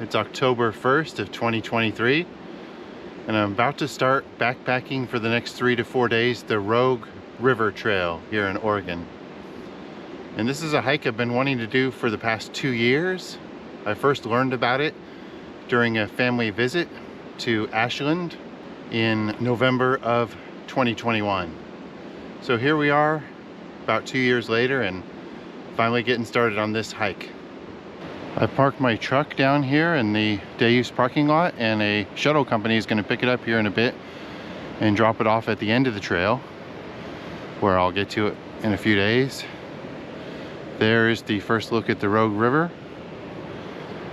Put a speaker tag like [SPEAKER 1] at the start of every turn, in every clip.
[SPEAKER 1] It's October 1st of 2023, and I'm about to start backpacking for the next 3 to 4 days the Rogue River Trail here in Oregon. And this is a hike I've been wanting to do for the past 2 years. I first learned about it during a family visit to Ashland in November of 2021. So here we are about 2 years later and finally getting started on this hike. I parked my truck down here in the day use parking lot, and a shuttle company is going to pick it up here in a bit and drop it off at the end of the trail where I'll get to it in a few days. There's the first look at the Rogue River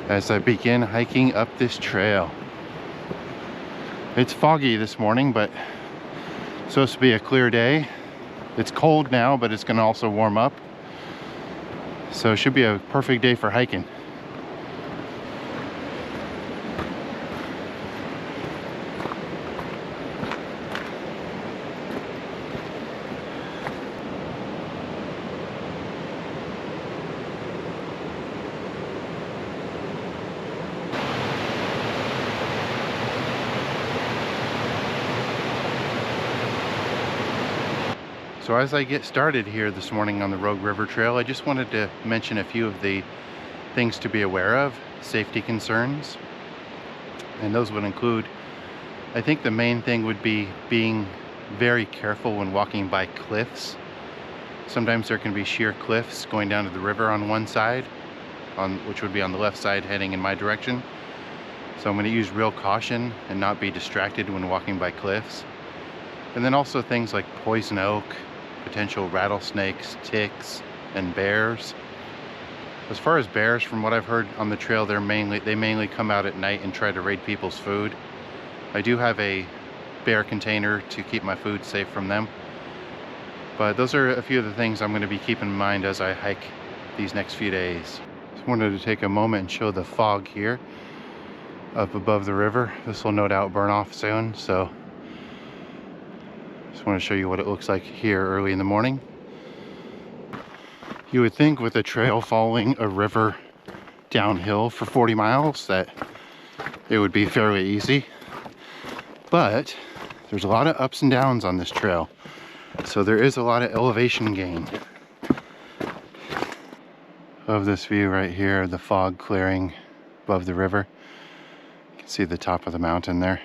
[SPEAKER 1] as I begin hiking up this trail. It's foggy this morning, but it's supposed to be a clear day. It's cold now, but it's going to also warm up. So it should be a perfect day for hiking. So as I get started here this morning on the Rogue River Trail, I just wanted to mention a few of the things to be aware of, safety concerns. And those would include, I think the main thing would be being very careful when walking by cliffs. Sometimes there can be sheer cliffs going down to the river on one side, which would be on the left side heading in my direction. So I'm going to use real caution and not be distracted when walking by cliffs. And then also things like poison oak, potential rattlesnakes, ticks, and bears. As far as bears, from what I've heard on the trail, they mainly come out at night and try to raid people's food. I do have a bear container to keep my food safe from them. But those are a few of the things I'm going to be keeping in mind as I hike these next few days. Just wanted to take a moment and show the fog here up above the river. This will no doubt burn off soon, so just want to show you what it looks like here early in the morning. You would think with a trail following a river downhill for 40 miles that it would be fairly easy, but there's a lot of ups and downs on this trail, so there is a lot of elevation gain. Of this view right here, the fog clearing above the river, you can see the top of the mountain there.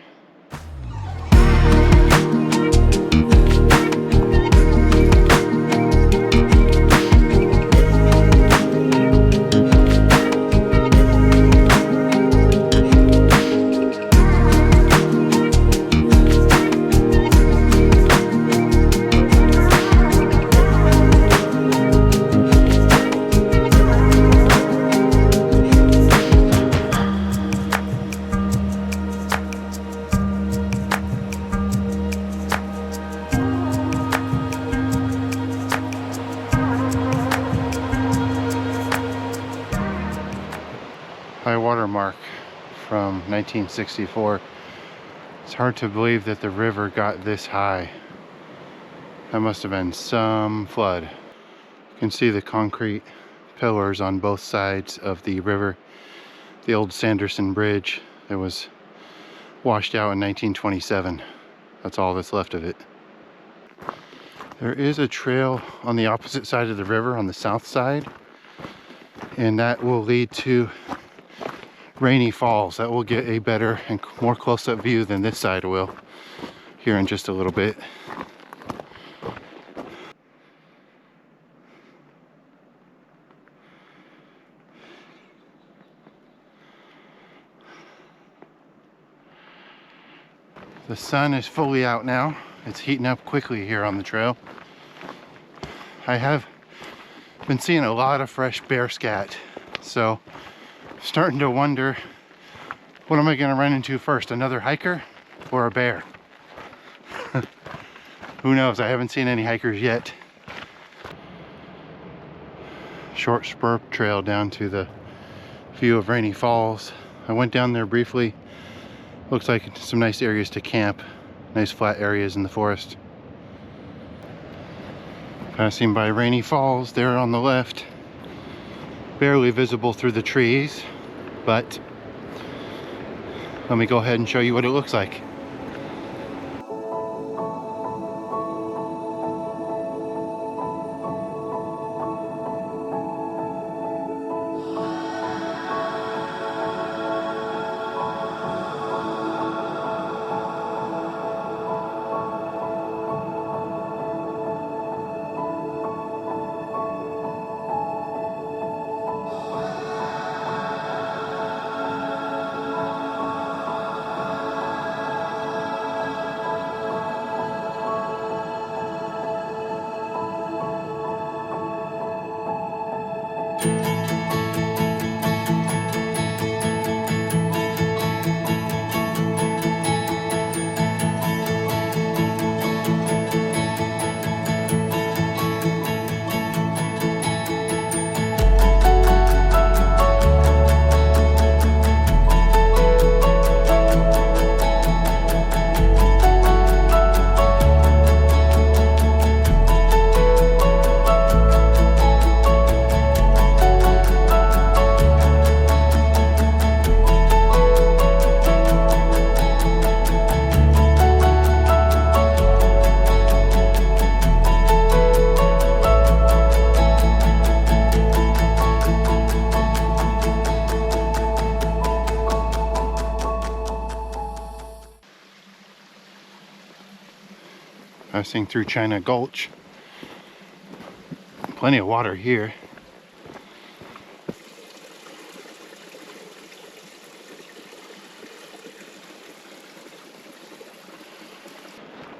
[SPEAKER 1] High water mark from 1964. It's hard to believe that the river got this high. That must have been some flood. You can see the concrete pillars on both sides of the river. The old Sanderson Bridge that was washed out in 1927. That's all that's left of it. There is a trail on the opposite side of the river on the south side, and that will lead to Rainy Falls. That will get a better and more close-up view than this side will here in just a little bit. The sun is fully out now. It's heating up quickly here on the trail. I have been seeing a lot of fresh bear scat, so starting to wonder, what am I going to run into first, another hiker or a bear? Who knows? I haven't seen any hikers yet. Short spur trail down to the view of Rainy Falls. I went down there briefly. Looks like some nice areas to camp, nice flat areas in the forest. Passing by Rainy Falls there on the left. Barely visible through the trees, but Let me go ahead and show you what it looks like. Passing through China Gulch. Plenty of water here.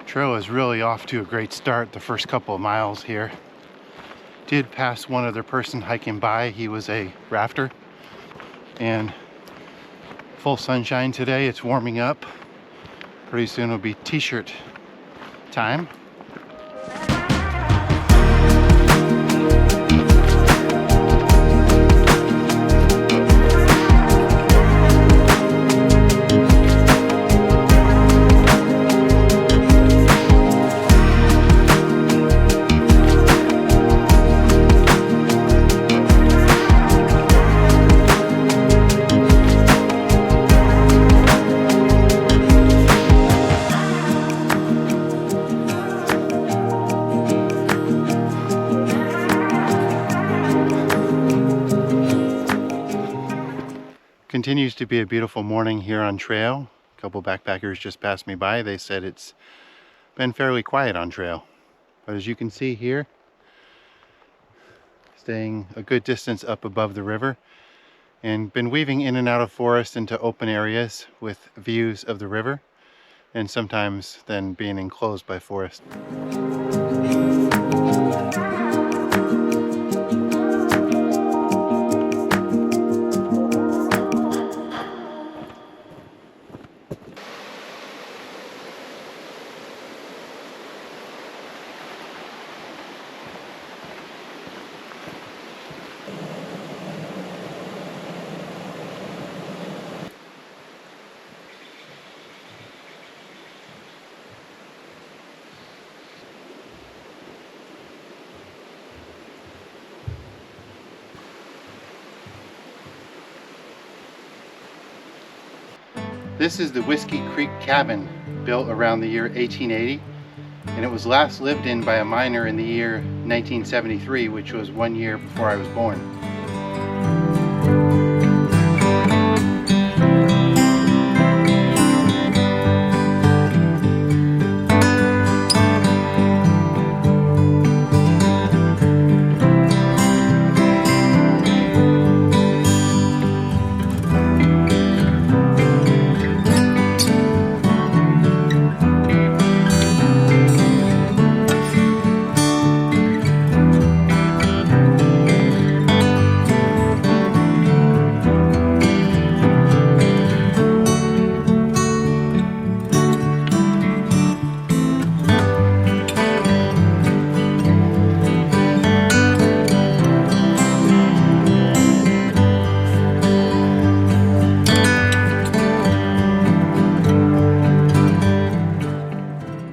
[SPEAKER 1] Trail is really off to a great start the first couple of miles here. Did pass one other person hiking by. He was a rafter. And full sunshine today. It's warming up. Pretty soon it'll be t-shirt time. Continues to be a beautiful morning here on trail. A couple backpackers just passed me by. They said it's been fairly quiet on trail. But as you can see here, staying a good distance up above the river and been weaving in and out of forest into open areas with views of the river, and sometimes then being enclosed by forest. This is the Whiskey Creek cabin, built around the year 1880, and it was last lived in by a miner in the year 1973, which was 1 year before I was born.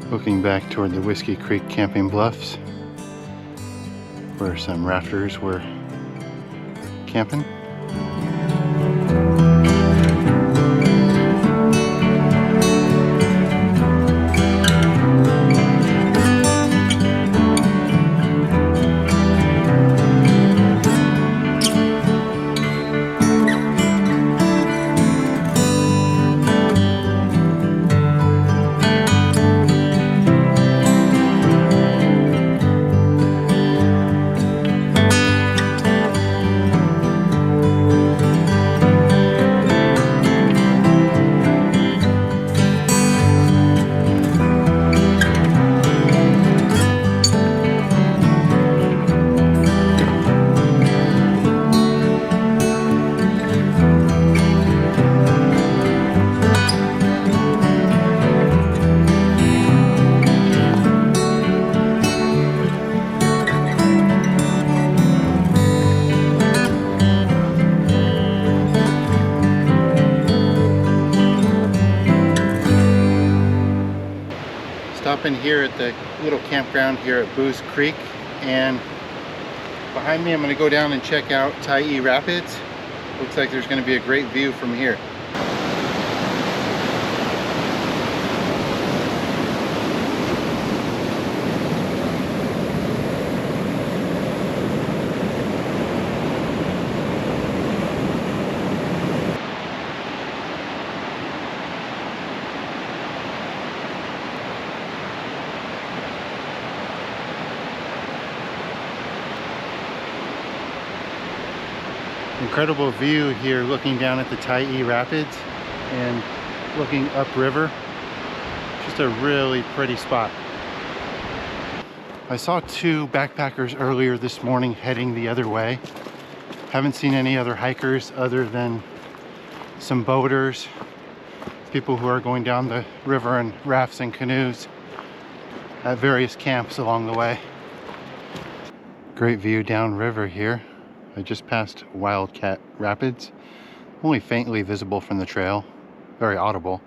[SPEAKER 1] Looking back toward the Whiskey Creek camping bluffs, where some rafters were camping. Stopping here at the little campground here at Booze Creek, and behind me I'm going to go down and check out Tyee Rapids. Looks like there's going to be a great view from here. Incredible view here looking down at the Tyee Rapids and looking upriver. Just a really pretty spot. I saw two backpackers earlier this morning heading the other way. Haven't seen any other hikers other than some boaters, people who are going down the river in rafts and canoes at various camps along the way. Great view downriver here. I just passed Wildcat Rapids, only faintly visible from the trail, very audible.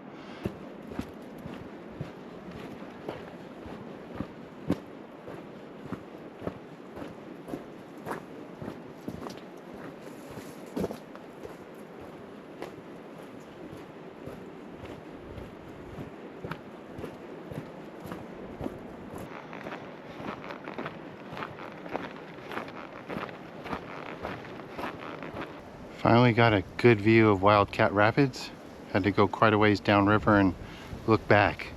[SPEAKER 1] Finally got a good view of Wildcat Rapids. Had to go quite a ways downriver and look back.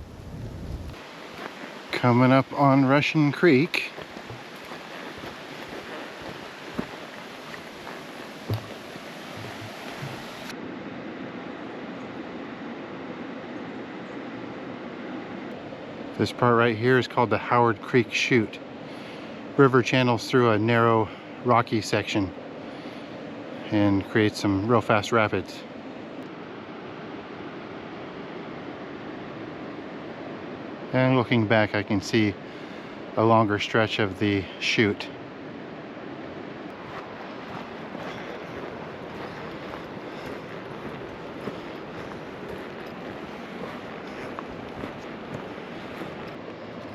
[SPEAKER 1] Coming up on Russian Creek. This part right here is called the Howard Creek Chute. River channels through a narrow rocky section and create some real fast rapids. And looking back, I can see a longer stretch of the chute.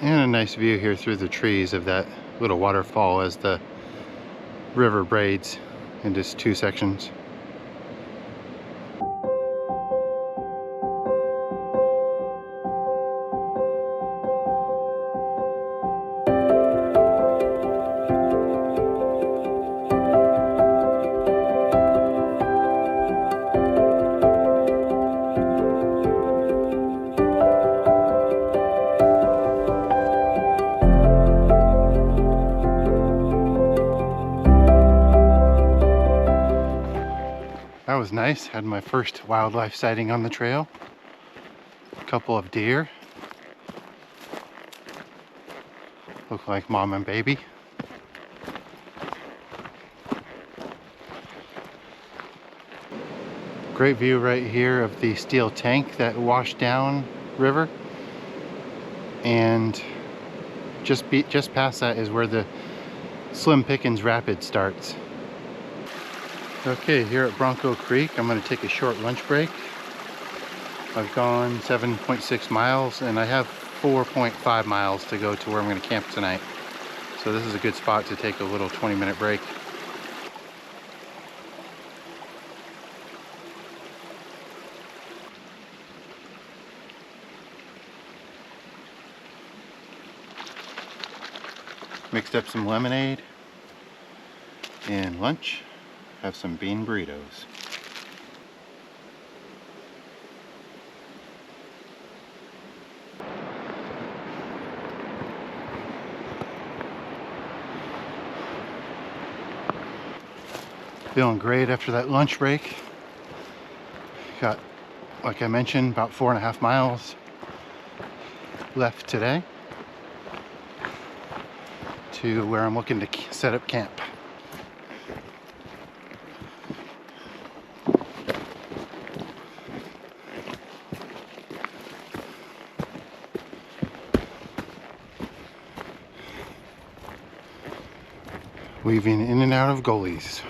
[SPEAKER 1] And a nice view here through the trees of that little waterfall as the river braids into two sections. That was nice. Had my first wildlife sighting on the trail. A couple of deer. Look like mom and baby. Great view right here of the steel tank that washed down river. And just past that is where the Slim Pickens Rapid starts. Okay, here at Bronco Creek, I'm going to take a short lunch break. I've gone 7.6 miles and I have 4.5 miles to go to where I'm going to camp tonight. So this is a good spot to take a little 20-minute break. Mixed up some lemonade and lunch. Have some bean burritos. Feeling great after that lunch break. Got, like I mentioned, about 4.5 miles left today to where I'm looking to set up camp. Weaving in and out of gullies.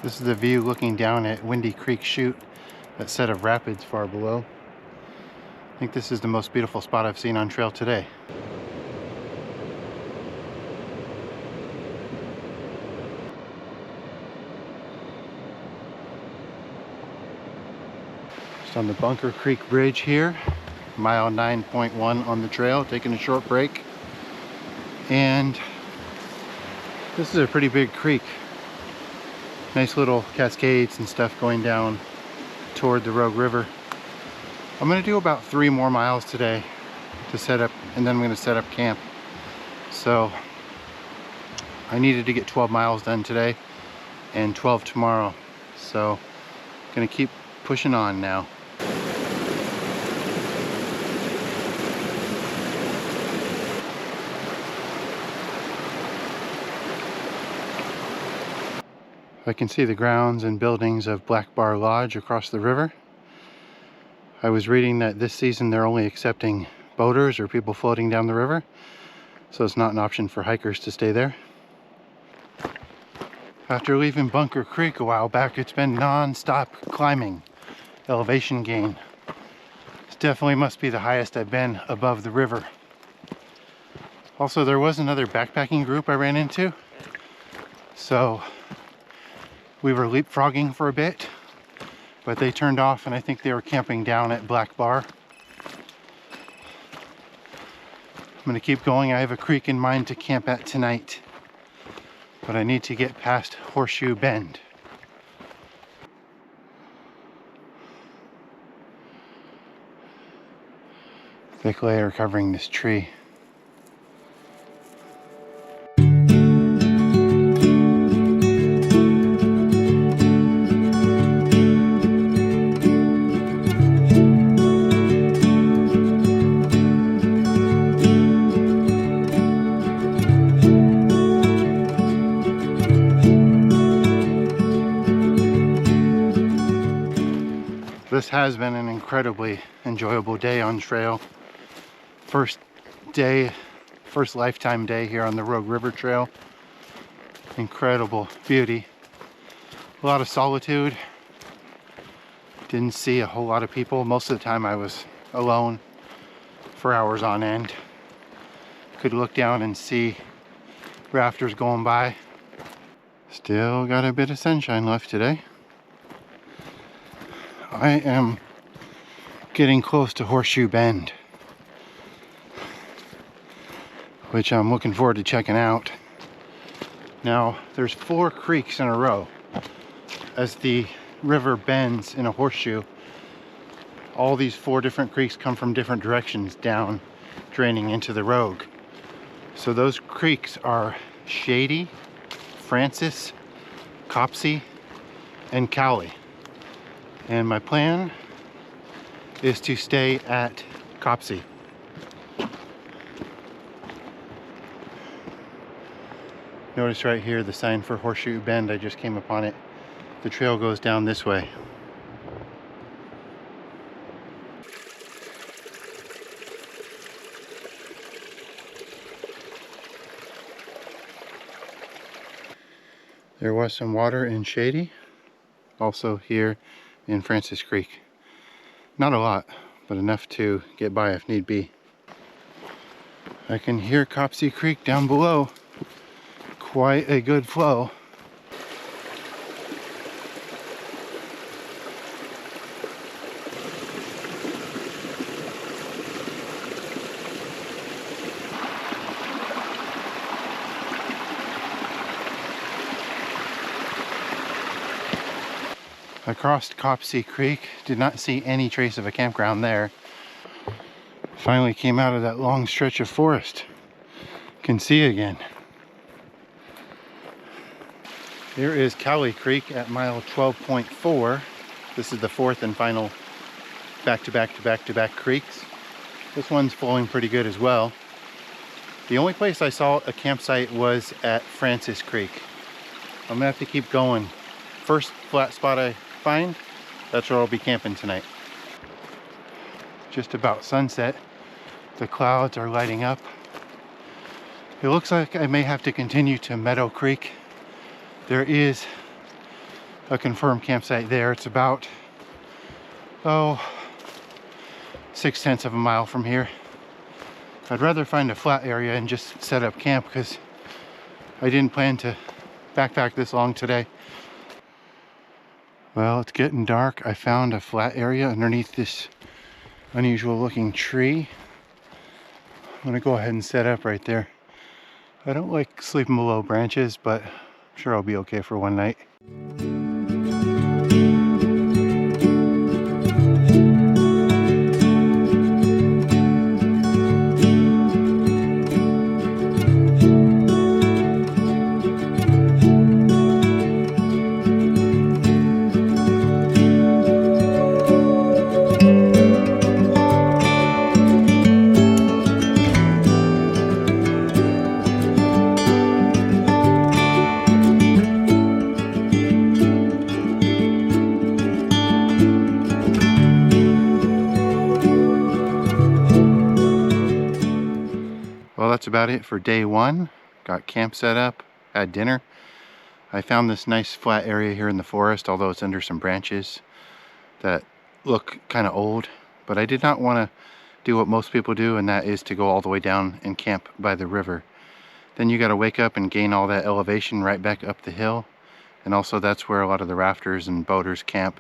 [SPEAKER 1] This is the view looking down at Windy Creek Chute, that set of rapids far below. I think this is the most beautiful spot I've seen on trail today. Just on the Bunker Creek Bridge here, mile 9.1 on the trail, taking a short break. And this is a pretty big creek. Nice little cascades and stuff going down toward the Rogue River. I'm going to do about 3 more miles today to set up, and then I'm going to set up camp. So I needed to get 12 miles done today and 12 tomorrow. So I'm going to keep pushing on now. I can see the grounds and buildings of Black Bar Lodge across the river. I was reading that this season they're only accepting boaters or people floating down the river, so it's not an option for hikers to stay there. After leaving Bunker Creek a while back, it's been non-stop climbing, elevation gain. This definitely must be the highest I've been above the river. Also, there was another backpacking group I ran into, so we were leapfrogging for a bit, but they turned off and I think they were camping down at Black Bar. I'm gonna keep going. I have a creek in mind to camp at tonight, but I need to get past Horseshoe Bend. Thick layer covering this tree. This has been an incredibly enjoyable day on trail. First lifetime day here on the Rogue River Trail. Incredible beauty. A lot of solitude. Didn't see a whole lot of people. Most of the time I was alone for hours on end. Could look down and see rafters going by. Still got a bit of sunshine left today. I am getting close to Horseshoe Bend, which I'm looking forward to checking out. Now, there's 4 creeks in a row. As the river bends in a horseshoe, all these 4 different creeks come from different directions down, draining into the Rogue. So those creeks are Shady, Francis, Copsey, and Cowley. And my plan is to stay at Copsey. Notice right here the sign for Horseshoe Bend. I just came upon it. The trail goes down this way. There was some water in Shady, also here in Francis Creek. Not a lot, but enough to get by if need be. I can hear Copsey Creek down below. Quite a good flow. I crossed Copsey Creek, did not see any trace of a campground there. Finally came out of that long stretch of forest. Can see again. Here is Cowley Creek at mile 12.4. This is the 4th and final back-to-back creeks. This one's flowing pretty good as well. The only place I saw a campsite was at Francis Creek. I'm gonna have to keep going. First flat spot I find, that's where I'll be camping tonight. Just about sunset. The clouds are lighting up. It looks like I may have to continue to Meadow Creek. There is a confirmed campsite there. It's about, 0.6 of a mile from here. I'd rather find a flat area and just set up camp because I didn't plan to backpack this long today. Well, it's getting dark. I found a flat area underneath this unusual looking tree. I'm gonna go ahead and set up right there. I don't like sleeping below branches, but I'm sure I'll be okay for one night. Well, that's about it for day one. Got camp set up, had dinner. I found this nice flat area here in the forest, although it's under some branches that look kind of old. But I did not want to do what most people do, and that is to go all the way down and camp by the river. Then you got to wake up and gain all that elevation right back up the hill. And also that's where a lot of the rafters and boaters camp.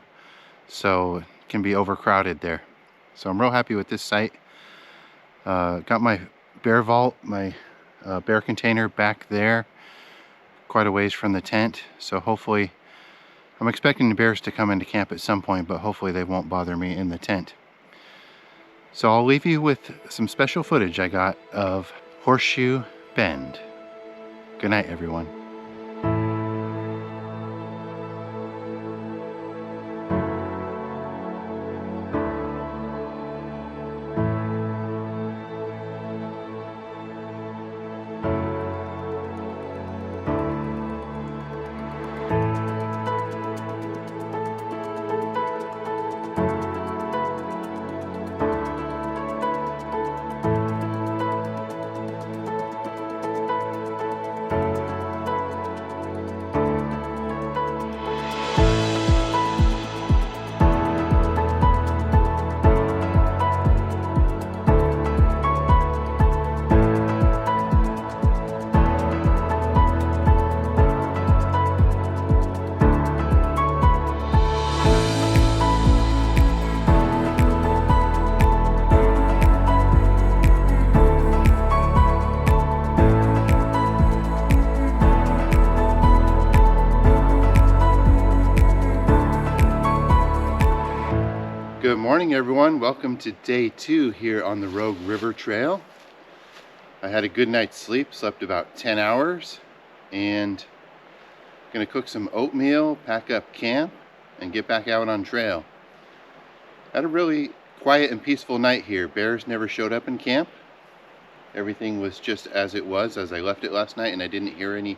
[SPEAKER 1] So it can be overcrowded there. So I'm real happy with this site. Got my bear vault, my bear container back there, quite a ways from the tent. So hopefully, I'm expecting the bears to come into camp at some point, but hopefully they won't bother me in the tent. So I'll leave you with some special footage I got of Horseshoe Bend. Good night, everyone. Good morning, everyone. Welcome to day 2 here on the Rogue River Trail. I had a good night's sleep, slept about 10 hours, and I'm gonna cook some oatmeal, pack up camp, and get back out on trail. Had a really quiet and peaceful night here. Bears never showed up in camp. Everything was just as it was as I left it last night, and I didn't hear any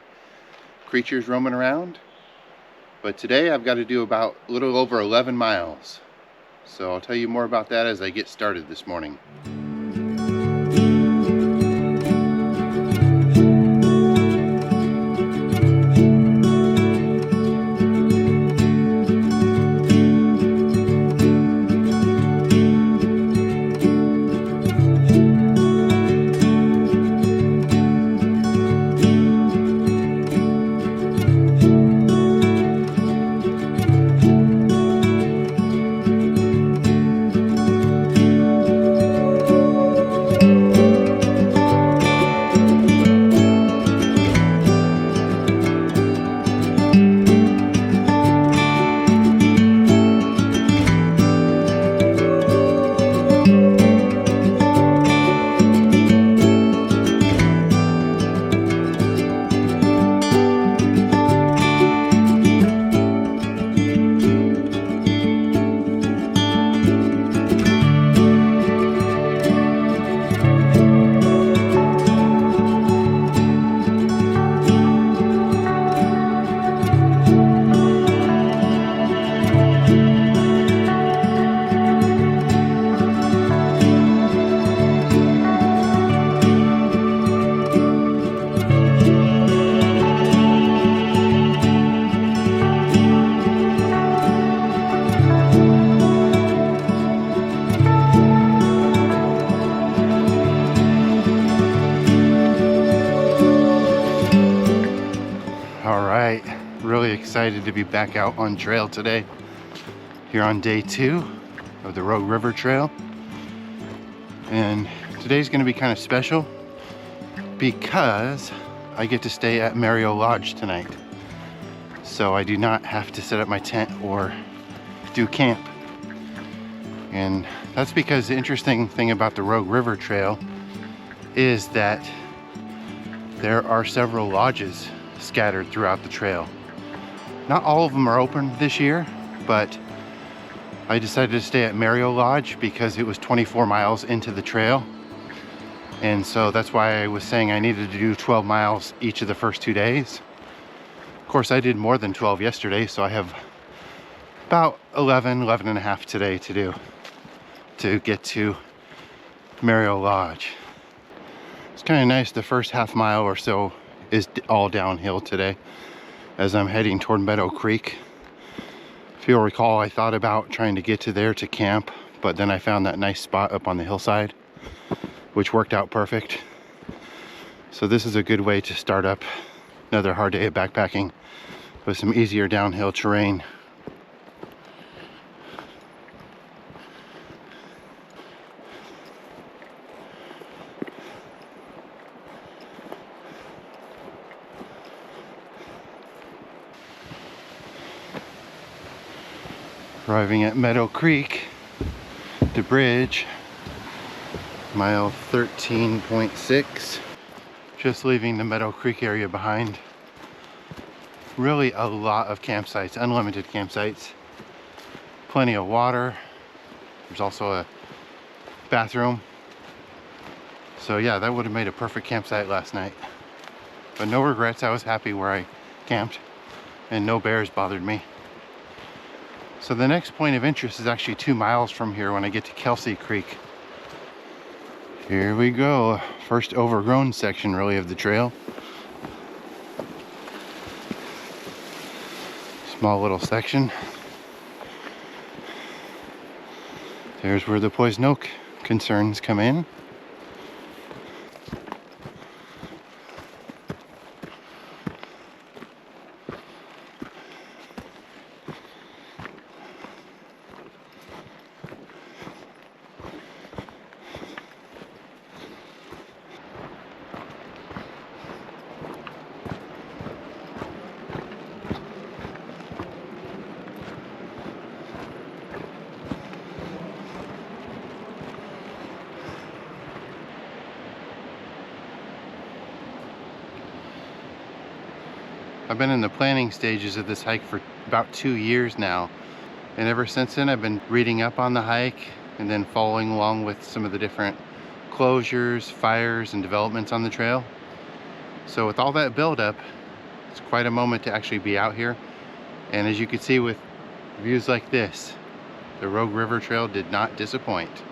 [SPEAKER 1] creatures roaming around. But today I've got to do about a little over 11 miles. So I'll tell you more about that as I get started this morning. All right, really excited to be back out on trail today. Here on day 2 of the Rogue River Trail. And today's gonna be kind of special because I get to stay at Mariel Lodge tonight. So I do not have to set up my tent or do camp. And that's because the interesting thing about the Rogue River Trail is that there are several lodges scattered throughout the trail. Not all of them are open this year, but I decided to stay at Mariel Lodge because it was 24 miles into the trail. And so that's why I was saying I needed to do 12 miles each of the first 2 days. Of course, I did more than 12 yesterday, so I have about 11 and a half today to do to get to Mariel Lodge. It's kind of nice. The first half mile or so is all downhill today as I'm heading toward Meadow Creek. If you'll recall, I thought about trying to get to there to camp, but then I found that nice spot up on the hillside, which worked out perfect. So this is a good way to start up another hard day of backpacking with some easier downhill terrain. Arriving at Meadow Creek, the bridge, mile 13.6. Just leaving the Meadow Creek area behind. Really a lot of campsites, unlimited campsites. Plenty of water. There's also a bathroom. So yeah, that would have made a perfect campsite last night. But no regrets, I was happy where I camped and no bears bothered me. So the next point of interest is actually 2 miles from here when I get to Kelsey Creek. Here we go. First overgrown section really of the trail. Small little section. There's where the poison oak concerns come in. I've been in the planning stages of this hike for about 2 years now. And ever since then, I've been reading up on the hike and then following along with some of the different closures, fires, and developments on the trail. So with all that buildup, it's quite a moment to actually be out here. And as you can see with views like this, the Rogue River Trail did not disappoint.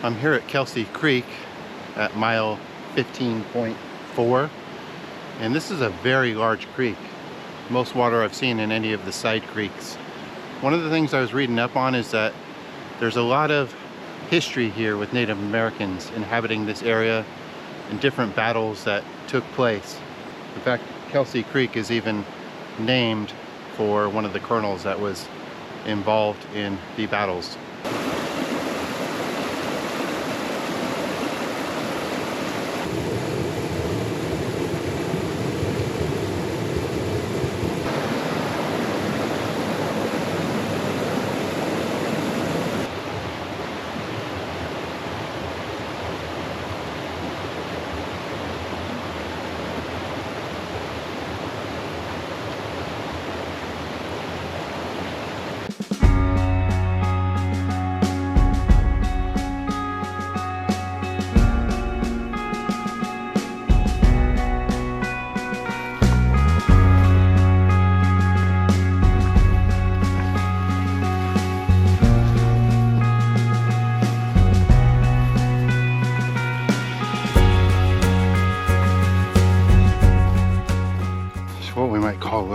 [SPEAKER 1] I'm here at Kelsey Creek at mile 15.4, and this is a very large creek. Most water I've seen in any of the side creeks. One of the things I was reading up on is that there's a lot of history here with Native Americans inhabiting this area and different battles that took place. In fact, Kelsey Creek is even named for one of the colonels that was involved in the battles.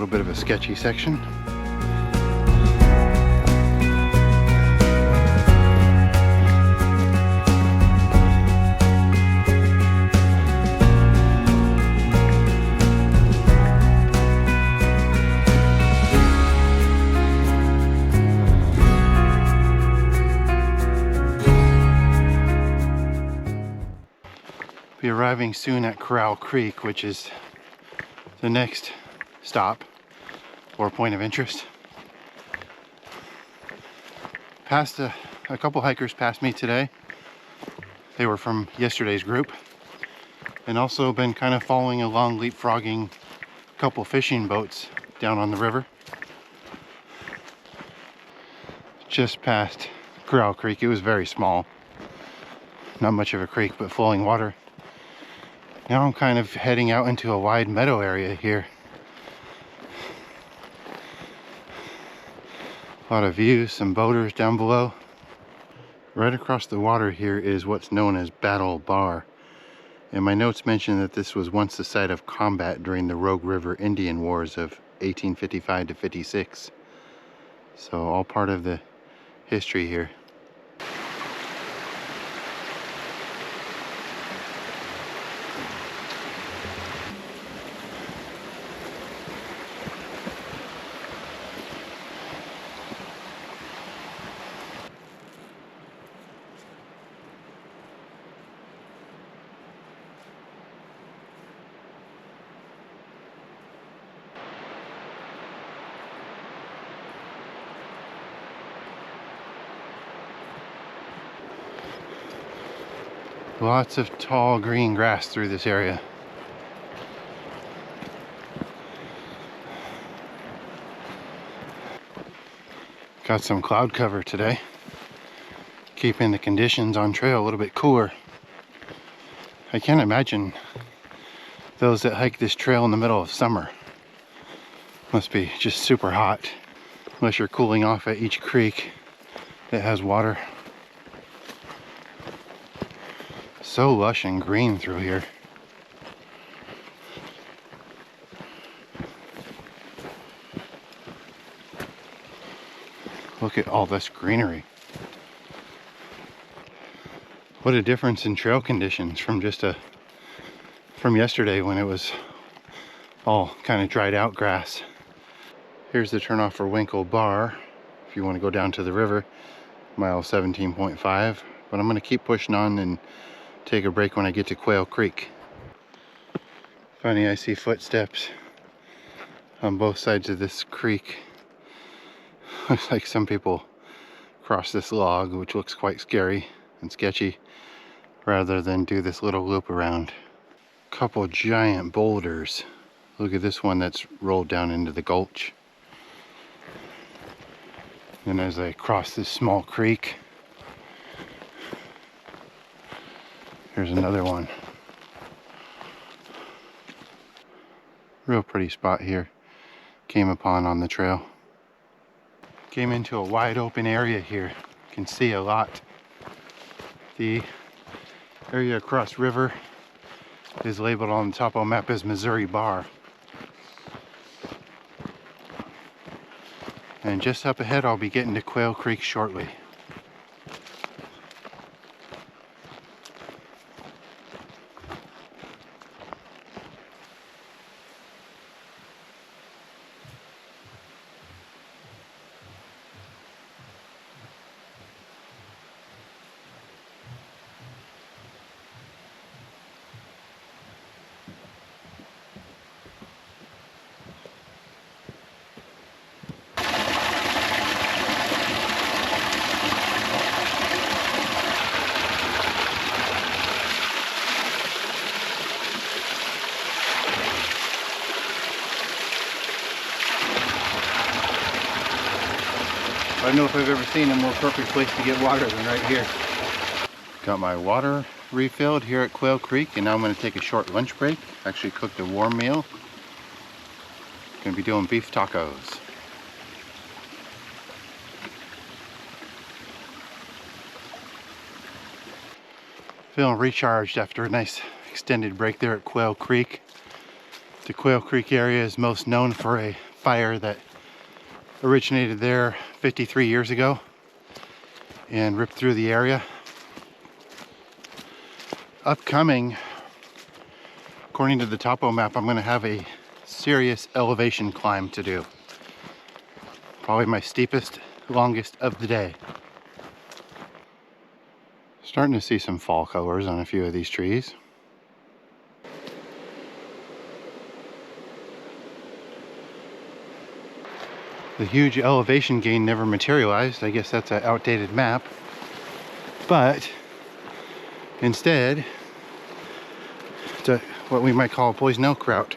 [SPEAKER 1] little bit of a sketchy section. Be arriving soon at Quail Creek, which is the next stop or point of interest. Passed a couple hikers passed me today. They were from yesterday's group, and also been kind of following along, leapfrogging a couple fishing boats down on the river. Just past Quail Creek. It was very small, not much of a creek, but flowing water. Now I'm kind of heading out into a wide meadow area here. A lot of views, some boaters down below. Right across the water here is what's known as Battle Bar. And my notes mention that this was once the site of combat during the Rogue River Indian Wars of 1855 to 56. So all part of the history here. Lots of tall green grass through this area. Got some cloud cover today, keeping the conditions on trail a little bit cooler. I can't imagine those that hike this trail in the middle of summer. Must be just super hot, unless you're cooling off at each creek that has water. So lush and green through here. Look at all this greenery. What a difference in trail conditions from from yesterday when it was all kind of dried out grass. Here's the turnoff for Winkle Bar if you want to go down to the river, mile 17.5. But I'm going to keep pushing on and take a break when I get to Quail Creek. Funny, I see footsteps on both sides of this creek. Looks like some people cross this log, which looks quite scary and sketchy, rather than do this little loop around. Couple giant boulders. Look at this one that's rolled down into the gulch. And as I cross this small creek, here's another one. Real pretty spot here. Came upon on the trail. Came into a wide open area here. You can see a lot. The area across river is labeled on the topo map as Missouri Bar. And just up ahead, I'll be getting to Quail Creek shortly. I don't know if I've ever seen a more perfect place to get water than right here. Got my water refilled here at Quail Creek, and now I'm going to take a short lunch break. Actually cooked a warm meal. Going to be doing beef tacos. Feeling recharged after a nice extended break there at Quail Creek. The Quail Creek area is most known for a fire that originated there 53 years ago and ripped through the area. Upcoming, according to the topo map, I'm going to have a serious elevation climb to do. Probably my steepest, longest of the day. Starting to see some fall colors on a few of these trees. The huge elevation gain never materialized. I guess that's an outdated map. But instead, it's what we might call a poison oak route.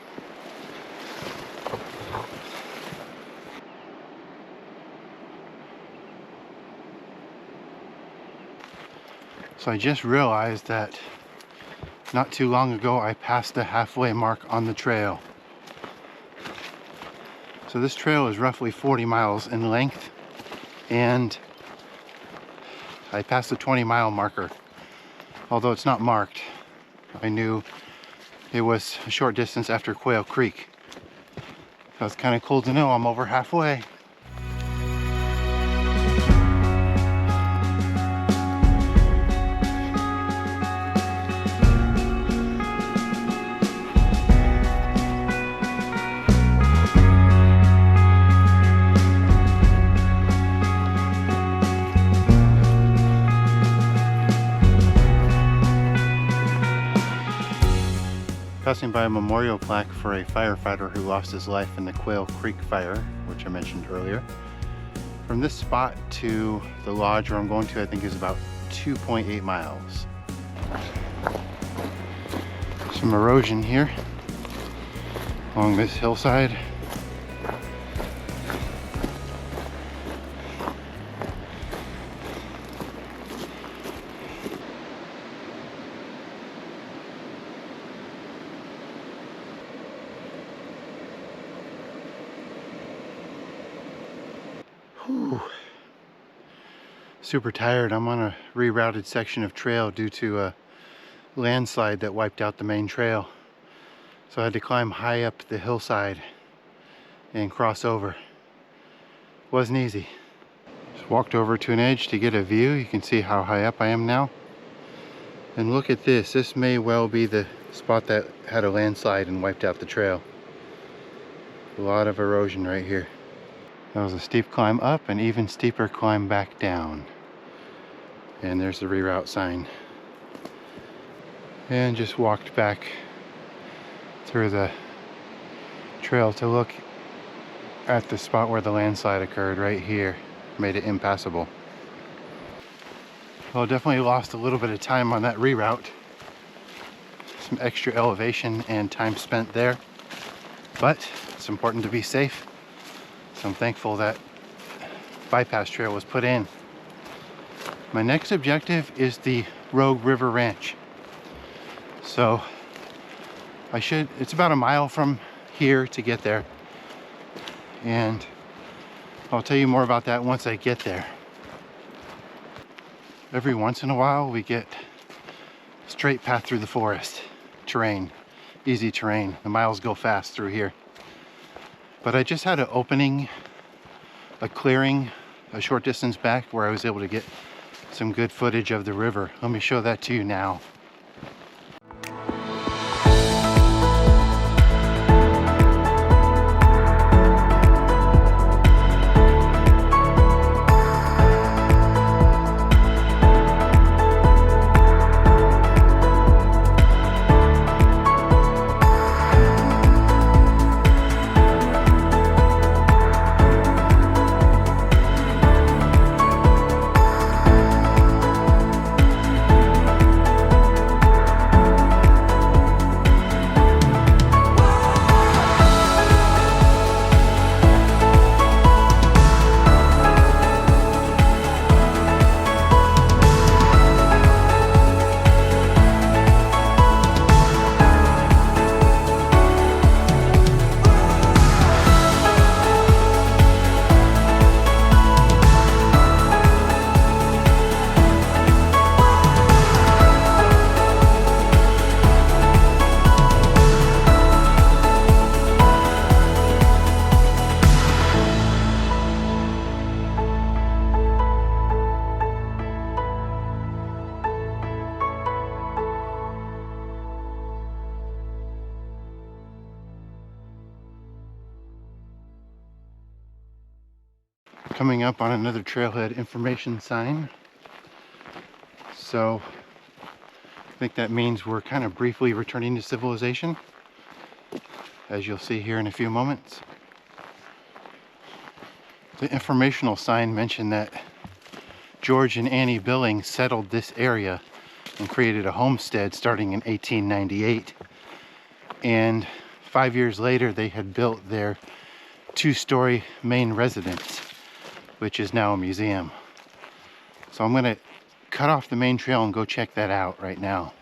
[SPEAKER 1] So I just realized that not too long ago I passed the halfway mark on the trail. So this trail is roughly 40 miles in length, and I passed the 20-mile marker. Although it's not marked, I knew it was a short distance after Quail Creek. So it's kind of cool to know I'm over halfway. Passing by a memorial plaque for a firefighter who lost his life in the Quail Creek fire, which I mentioned earlier. From this spot to the lodge where I'm going to, I think is about 2.8 miles. Some erosion here along this hillside. Whew. Super tired. I'm on a rerouted section of trail due to a landslide that wiped out the main trail. So I had to climb high up the hillside and cross over. Wasn't easy. Just walked over to an edge to get a view. You can see how high up I am now. And look at this. This may well be the spot that had a landslide and wiped out the trail. A lot of erosion right here. That was a steep climb up, an even steeper climb back down. And there's the reroute sign. And just walked back through the trail to look at the spot where the landslide occurred right here. Made it impassable. Well, definitely lost a little bit of time on that reroute. Some extra elevation and time spent there. But it's important to be safe. So I'm thankful that bypass trail was put in. My next objective is the Rogue River Ranch. So it's about a mile from here to get there. And I'll tell you more about that once I get there. Every once in a while we get straight path through the forest. Terrain, easy terrain. The miles go fast through here. But I just had an opening, a clearing, a short distance back where I was able to get some good footage of the river. Let me show that to you now. coming up on another trailhead information sign. So I think that means we're kind of briefly returning to civilization, as you'll see here in a few moments. The informational sign mentioned that George and Annie Billings settled this area and created a homestead starting in 1898. And 5 years later, they had built their 2-story main residence, which is now a museum. So I'm gonna cut off the main trail and go check that out right now.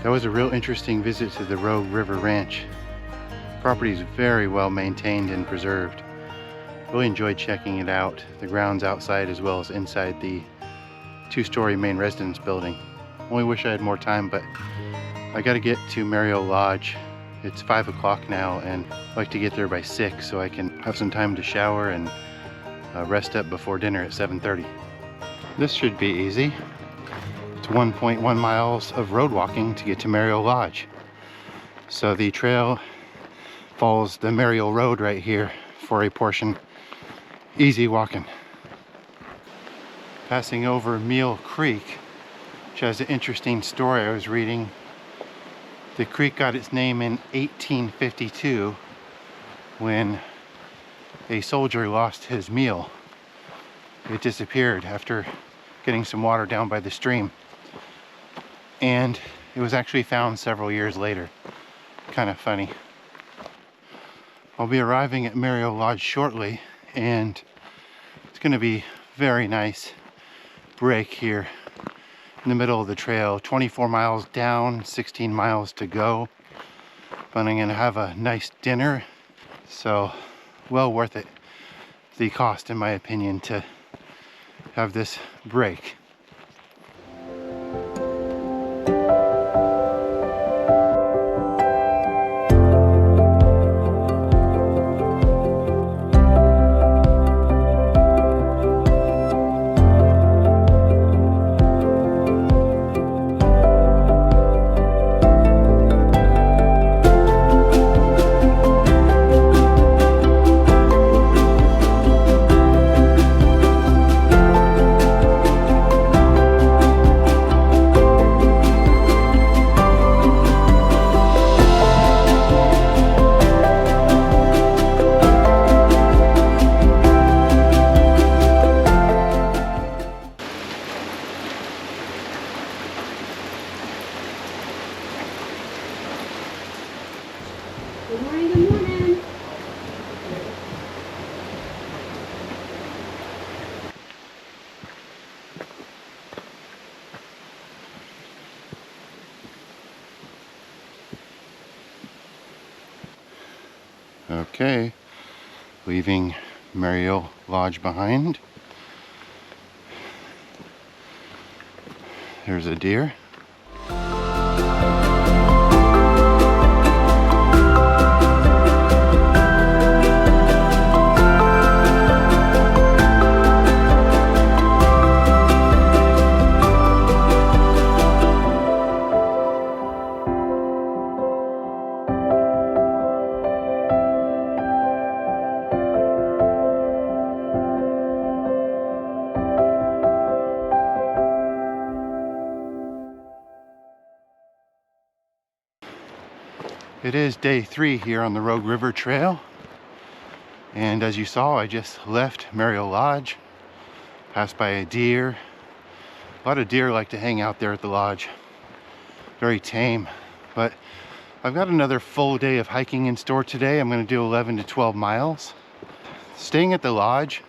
[SPEAKER 1] That was a real interesting visit to the Rogue River Ranch. Property is very well maintained and preserved. Really enjoyed checking it out, the grounds outside as well as inside the 2-story main residence building. Only wish I had more time, but I gotta get to Mariel Lodge. It's 5 o'clock now, and I'd like to get there by 6 so I can have some time to shower and rest up before dinner at 7:30. This should be easy. It's 1.1 miles of road walking to get to Mariel Lodge. So the trail follows the Mariel Road right here for a portion. Easy walking. Passing over Meadow Creek, which has an interesting story I was reading. The creek got its name in 1852 when a soldier lost his meal. It disappeared after getting some water down by the stream. And it was actually found several years later. Kind of funny. I'll be arriving at Mariel Lodge shortly, and it's going to be very nice break here in the middle of the trail. 24 miles down, 16 miles to go. But I'm going to have a nice dinner, so well worth it. The cost, in my opinion, to have this break.
[SPEAKER 2] Good morning, good morning.
[SPEAKER 1] Okay, leaving Mariel Lodge behind. There's a deer. It is day 3 here on the Rogue River Trail, and as you saw, I just left Mariel Lodge, passed by a deer. A lot of deer like to hang out there at the lodge. Very tame, but I've got another full day of hiking in store today. I'm going to do 11 to 12 miles. Staying at the lodge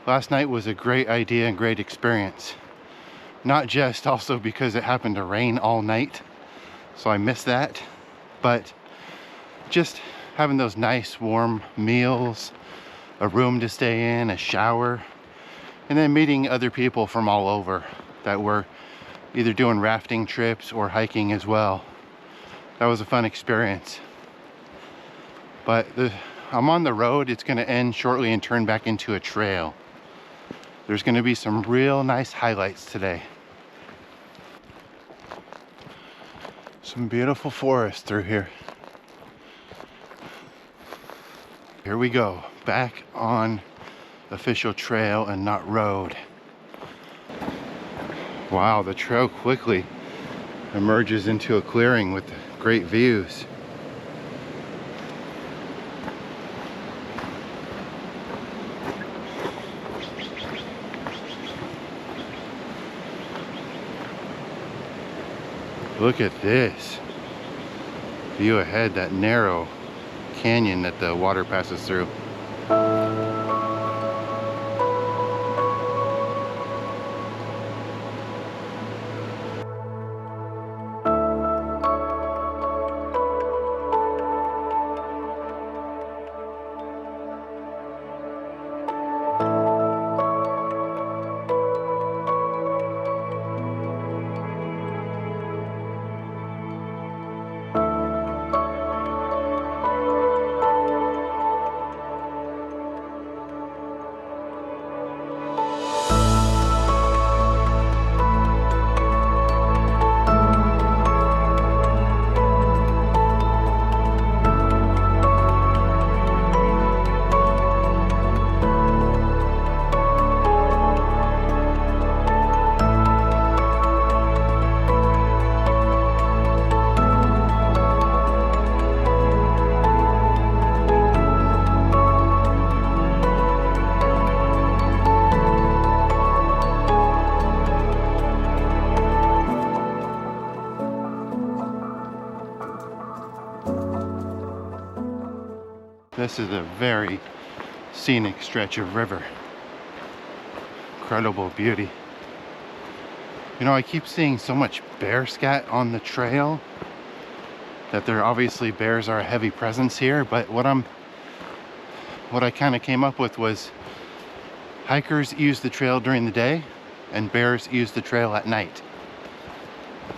[SPEAKER 1] last night was a great idea and great experience. Not just also because it happened to rain all night, so I missed that, but just having those nice warm meals, a room to stay in, a shower, and then meeting other people from all over that were either doing rafting trips or hiking as well. That was a fun experience. But I'm on the road. It's going to end shortly and turn back into a trail. There's going to be some real nice highlights today. Some beautiful forest through here. Here we go, back on official trail and not road. Wow, the trail quickly emerges into a clearing with great views. Look at this view ahead, that narrow canyon that the water passes through. This is a very scenic stretch of river. Incredible beauty. You know, I keep seeing so much bear scat on the trail that there obviously bears are a heavy presence here, but what I kind of came up with was hikers use the trail during the day and bears use the trail at night.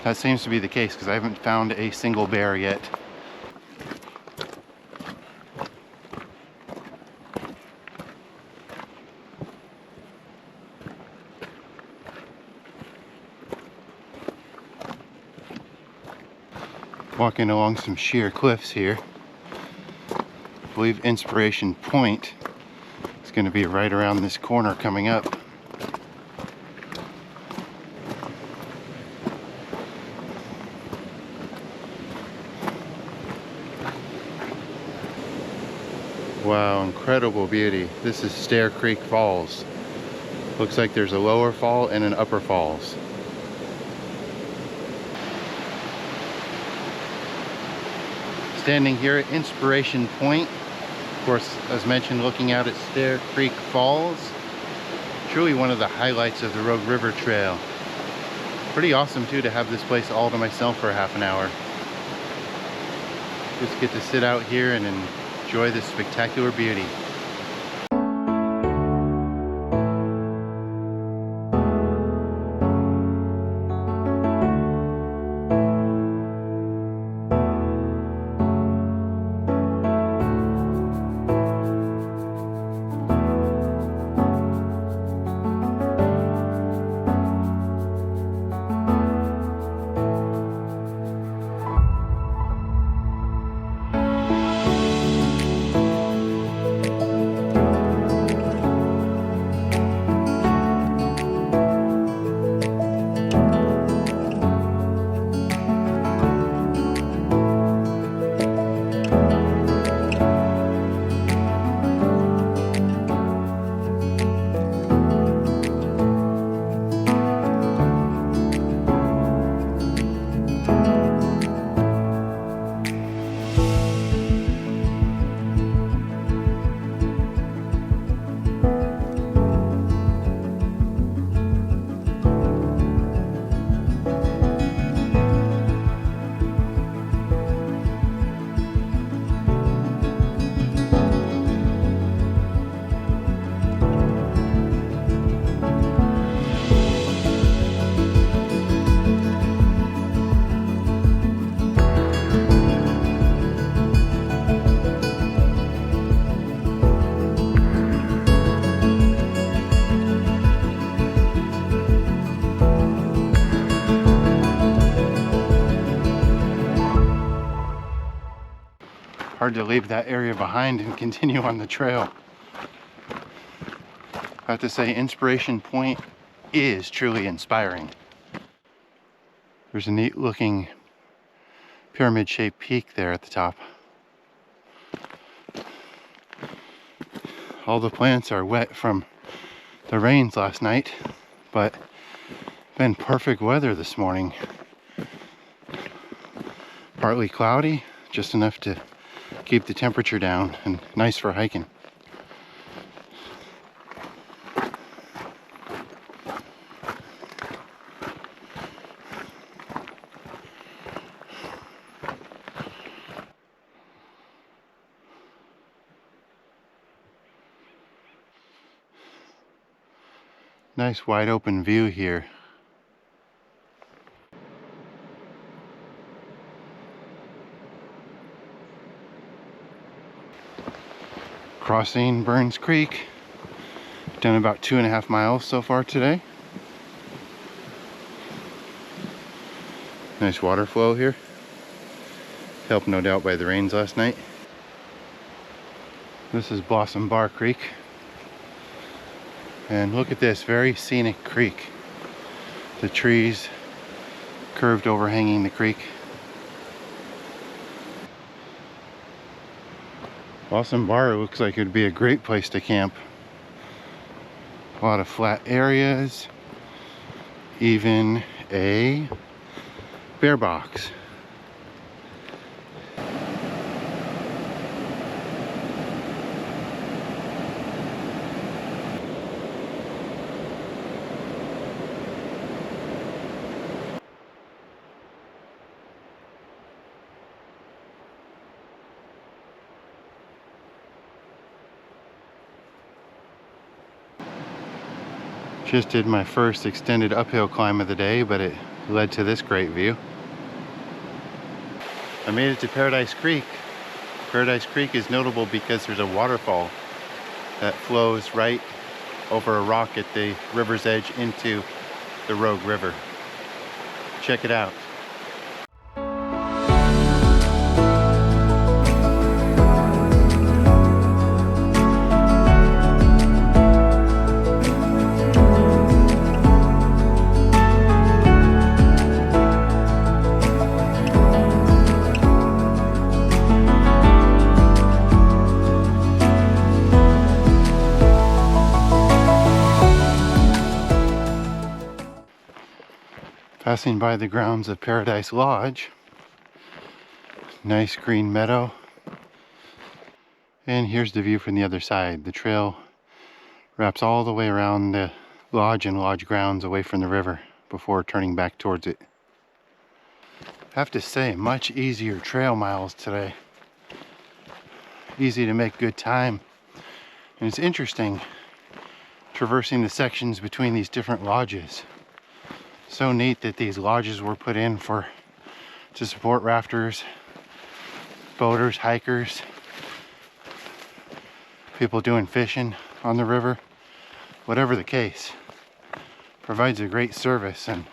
[SPEAKER 1] That seems to be the case because I haven't found a single bear yet. Walking along some sheer cliffs here. I believe Inspiration Point is going to be right around this corner coming up. Wow, incredible beauty. This is Stair Creek Falls. Looks like there's a lower fall and an upper falls. Standing here at Inspiration Point, of course, as mentioned, looking out at Stair Creek Falls. Truly one of the highlights of the Rogue River Trail. Pretty awesome too to have this place all to myself for half an hour. Just get to sit out here and enjoy this spectacular beauty. hard to leave that area behind and continue on the trail. I have to say, Inspiration Point is truly inspiring. There's a neat looking pyramid-shaped peak there at the top. All the plants are wet from the rains last night, but been perfect weather this morning. Partly cloudy, just enough to keep the temperature down, and nice for hiking. Nice wide open view here. Crossing Burns Creek. Done about 2.5 miles so far today. Nice water flow here. Helped no doubt by the rains last night. This is Blossom Bar Creek. And look at this, very scenic creek. The trees curved overhanging the creek. Blossom Bar looks like it would be a great place to camp. A lot of flat areas, even a bear box. Just did my first extended uphill climb of the day, but it led to this great view. I made it to Paradise Creek. Paradise Creek is notable because there's a waterfall that flows right over a rock at the river's edge into the Rogue River. Check it out. Passing by the grounds of Paradise Lodge. Nice green meadow. And here's the view from the other side. The trail wraps all the way around the lodge and lodge grounds away from the river before turning back towards it. I have to say, much easier trail miles today. Easy to make good time. And it's interesting traversing the sections between these different lodges. So neat that these lodges were put in to support rafters, boaters, hikers, people doing fishing on the river. Whatever the case, provides a great service, and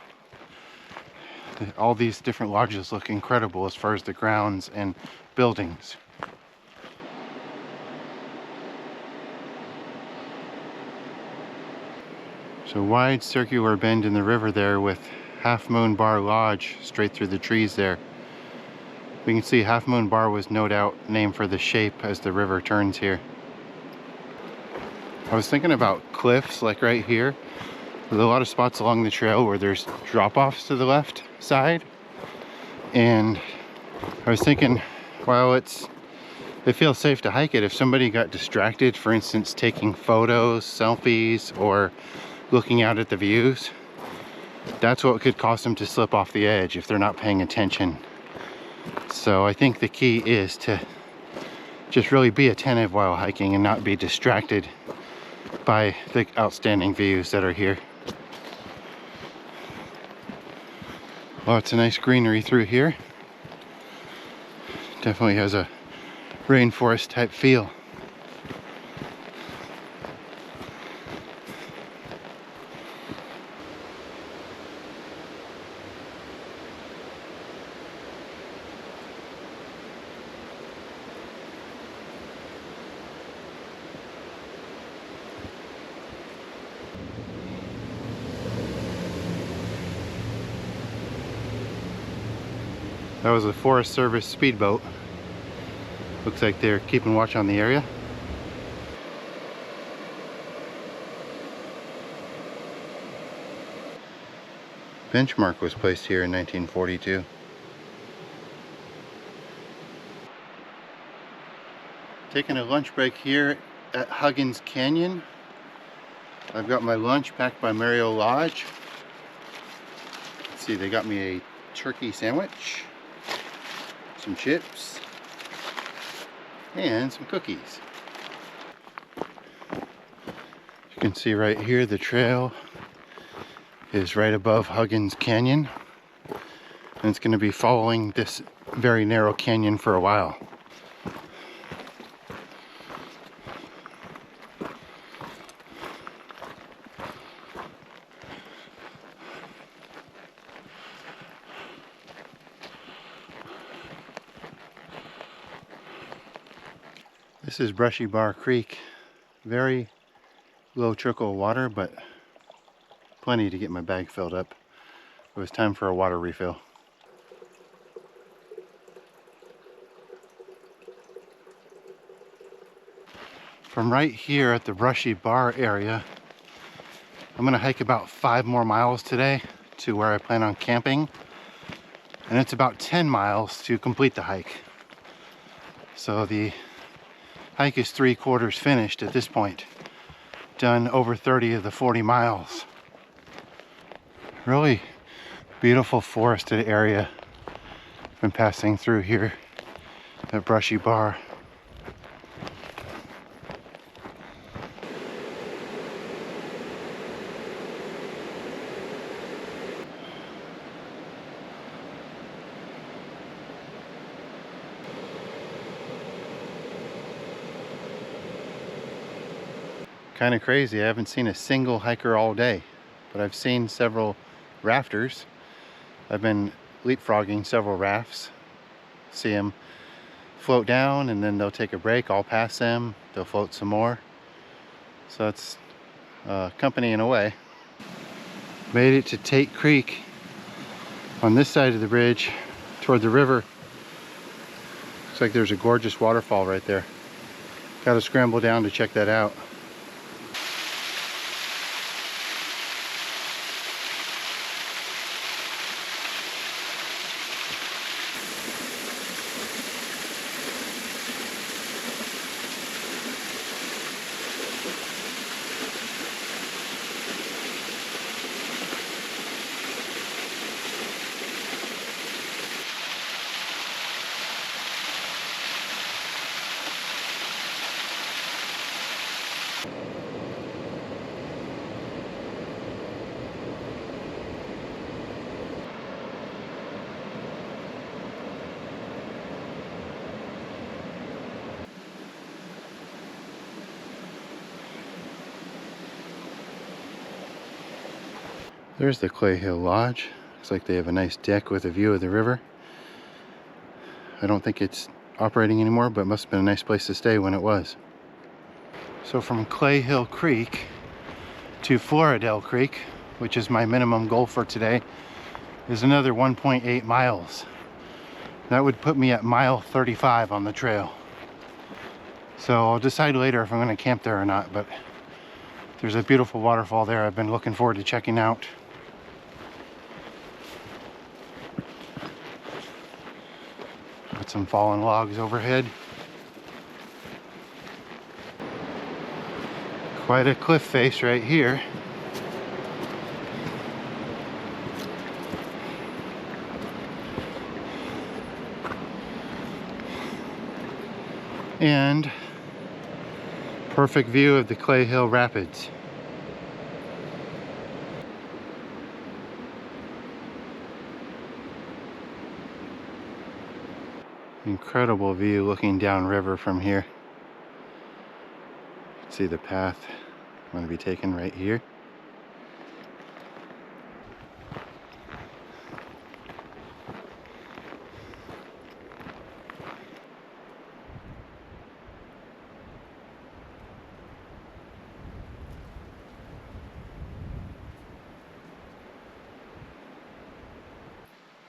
[SPEAKER 1] all these different lodges look incredible as far as the grounds and buildings. So wide circular bend in the river there with Half Moon Bar Lodge straight through the trees there. We can see Half Moon Bar was no doubt named for the shape as the river turns here. I was thinking about cliffs like right here. There's a lot of spots along the trail where there's drop-offs to the left side. And I was thinking, well, it feels safe to hike it. If somebody got distracted, for instance, taking photos, selfies, or looking out at the views, that's what could cause them to slip off the edge if they're not paying attention. So I think the key is to just really be attentive while hiking and not be distracted by the outstanding views that are here. Lots of nice greenery through here. Definitely has a rainforest type feel. That was a Forest Service speedboat. Looks like they're keeping watch on the area. Benchmark was placed here in 1942. Taking a lunch break here at Huggins Canyon. I've got my lunch packed by Mariel Lodge. Let's see, they got me a turkey sandwich, some chips, and some cookies. You can see right here the trail is right above Huggins Canyon, and it's going to be following this very narrow canyon for a while. This is Brushy Bar Creek. Very low trickle of water, but plenty to get my bag filled up. It was time for a water refill. From right here at the Brushy Bar area, I'm gonna hike about 5 more miles today to where I plan on camping. And it's about 10 miles to complete the hike. So the hike is 3/4 finished at this point. Done over 30 of the 40 miles. Really beautiful forested area. Been passing through here at Brushy Bar. Kind of crazy. I haven't seen a single hiker all day, but I've seen several rafters. I've been leapfrogging several rafts. See them float down and then they'll take a break. I'll pass them. They'll float some more. So it's company in a way. Made it to Tate Creek on this side of the bridge toward the river. Looks like there's a gorgeous waterfall right there. Got to scramble down to check that out. There's the Clay Hill Lodge. Looks like they have a nice deck with a view of the river. I don't think it's operating anymore, but it must have been a nice place to stay when it was. So from Clay Hill Creek to Floridale Creek, which is my minimum goal for today, is another 1.8 miles. That would put me at mile 35 on the trail. So I'll decide later if I'm going to camp there or not, but there's a beautiful waterfall there I've been looking forward to checking out. Got some fallen logs overhead. Quite a cliff face right here. And perfect view of the Clay Hill Rapids. Incredible view looking downriver from here. See the path I'm going to be taking right here.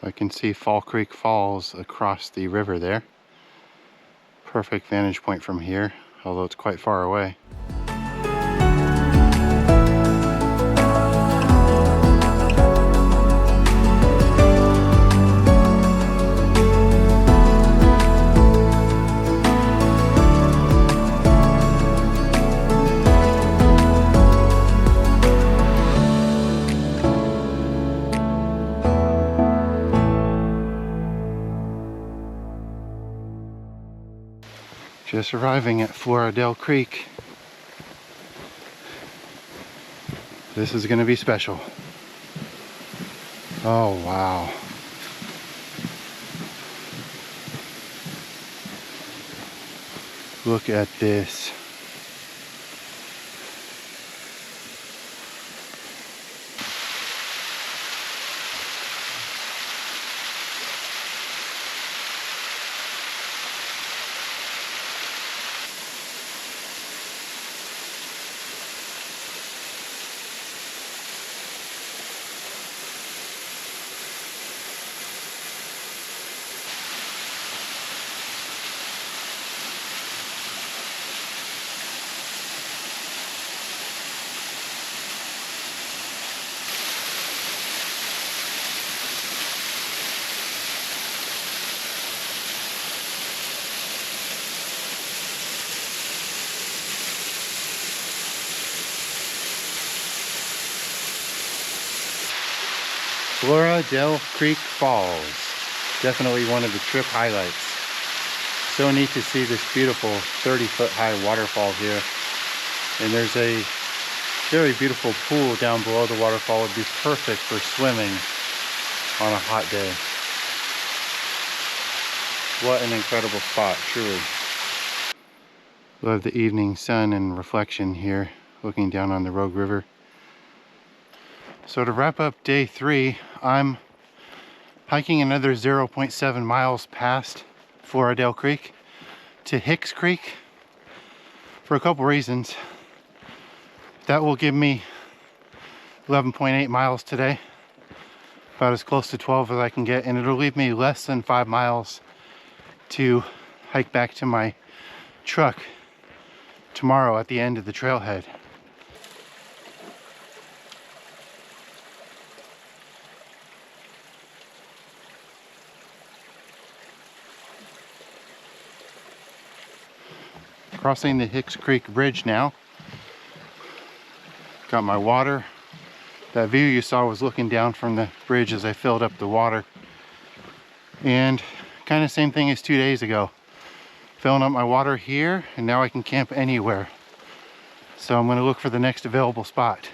[SPEAKER 1] I can see Fall Creek Falls across the river there. Perfect vantage point from here, although it's quite far away. Just arriving at Floridale Creek. This is going to be special. Oh, wow. Look at this. Floridale Creek Falls. Definitely one of the trip highlights. So neat to see this beautiful 30-foot high waterfall here. And there's a very beautiful pool down below the waterfall. It would be perfect for swimming on a hot day. What an incredible spot, truly. Love the evening sun and reflection here, looking down on the Rogue River. So to wrap up day 3, I'm hiking another 0.7 miles past Floridale Creek to Hicks Creek for a couple reasons. That will give me 11.8 miles today, about as close to 12 as I can get, and it'll leave me less than 5 miles to hike back to my truck tomorrow at the end of the trailhead. Crossing the Hicks Creek Bridge now. Got my water. That view you saw was looking down from the bridge as I filled up the water. And kind of same thing as 2 days ago. Filling up my water here, and now I can camp anywhere. So I'm going to look for the next available spot.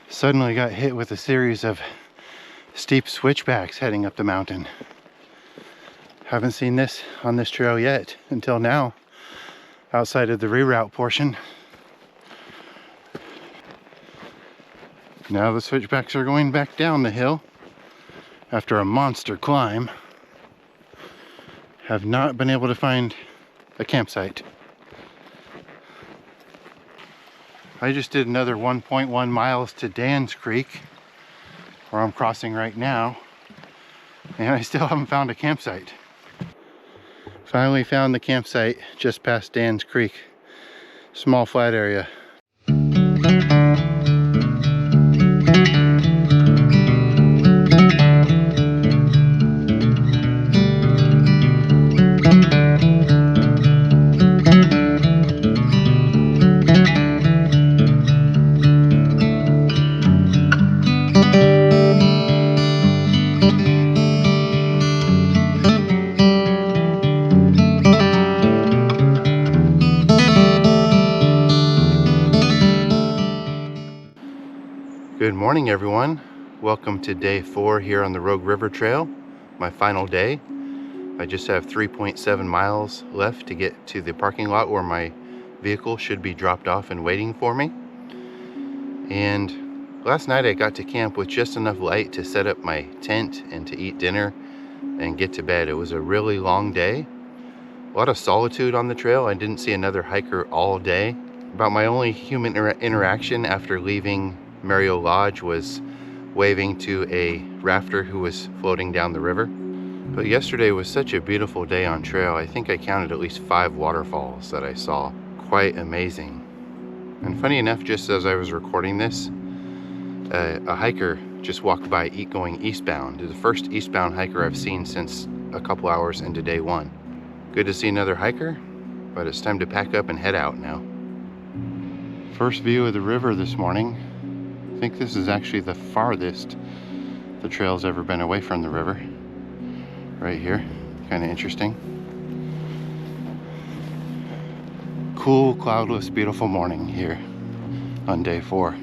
[SPEAKER 1] Suddenly got hit with a series of steep switchbacks heading up the mountain. Haven't seen this on this trail yet until now, outside of the reroute portion. Now the switchbacks are going back down the hill after a monster climb. Have not been able to find a campsite. I just did another 1.1 miles to Dan's Creek, where I'm crossing right now, and I still haven't found a campsite. Finally found the campsite just past Dan's Creek. Small flat area. Good morning, everyone. Welcome to day 4 here on the Rogue River Trail, my final day. I just have 3.7 miles left to get to the parking lot where my vehicle should be dropped off and waiting for me. And last night I got to camp with just enough light to set up my tent and to eat dinner and get to bed. It was a really long day, A lot of solitude on the trail. I didn't see another hiker all day. About my only human interaction after leaving Mariel Lodge was waving to a rafter who was floating down the river. But yesterday was such a beautiful day on trail. I think I counted at least 5 waterfalls that I saw. Quite amazing. And funny enough, just as I was recording this, a hiker just walked by going eastbound. They're the first eastbound hiker I've seen since a couple hours into day 1. Good to see another hiker, but it's time to pack up and head out now. First view of the river this morning. I think this is actually the farthest the trail's ever been away from the river. Right here, kind of interesting. Cool, cloudless, beautiful morning here on day 4.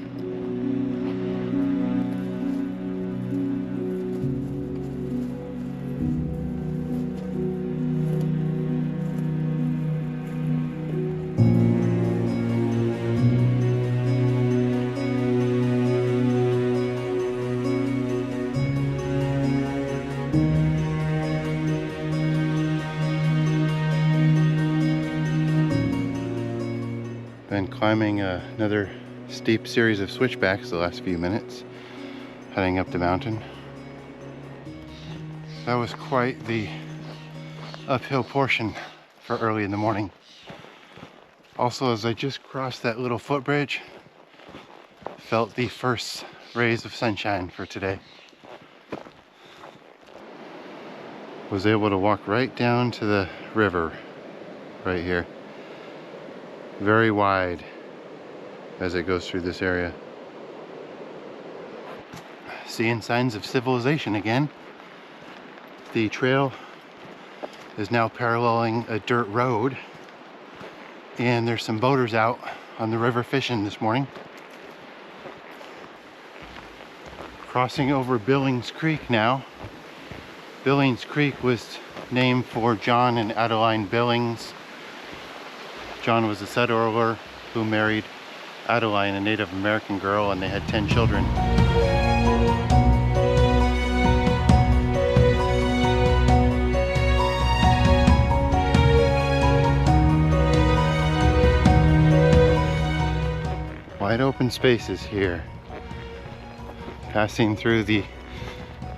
[SPEAKER 1] Been climbing another steep series of switchbacks the last few minutes, heading up the mountain. That was quite the uphill portion for early in the morning. Also, as I just crossed that little footbridge, felt the first rays of sunshine for today. Was able to walk right down to the river right here. Very wide as it goes through this area. Seeing signs of civilization again. The trail is now paralleling a dirt road, and there's some boaters out on the river fishing this morning. Crossing over Billings Creek now. Billings Creek was named for John and Adeline Billings. John was a settler who married Adeline, a Native American girl, and they had 10 children. Wide open spaces here. Passing through the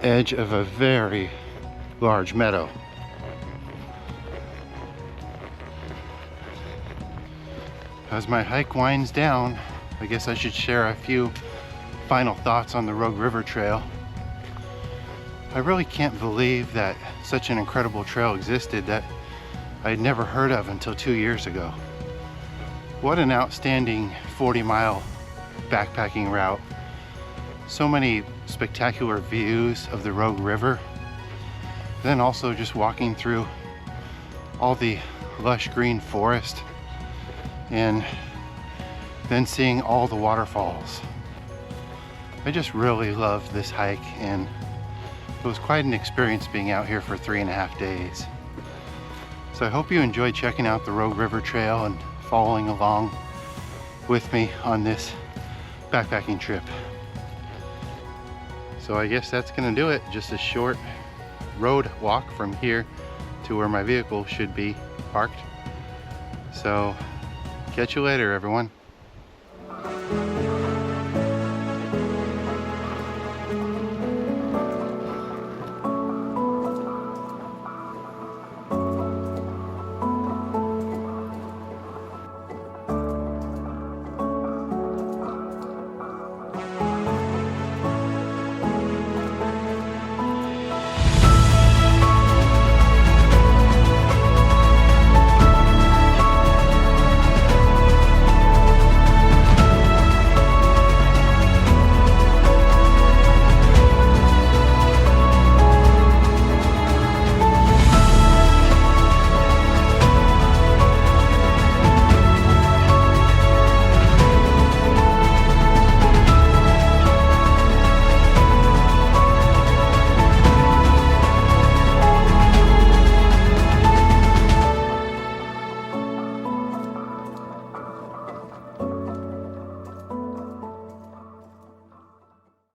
[SPEAKER 1] edge of a very large meadow. As my hike winds down, I guess I should share a few final thoughts on the Rogue River Trail. I really can't believe that such an incredible trail existed that I had never heard of until 2 years ago. What an outstanding 40-mile backpacking route. So many spectacular views of the Rogue River. Then also just walking through all the lush green forest, and then seeing all the waterfalls. I just really love this hike, and it was quite an experience being out here for 3.5 days. So I hope you enjoyed checking out the Rogue River Trail and following along with me on this backpacking trip. So I guess that's gonna do it. Just a short road walk from here to where my vehicle should be parked. So catch you later, everyone.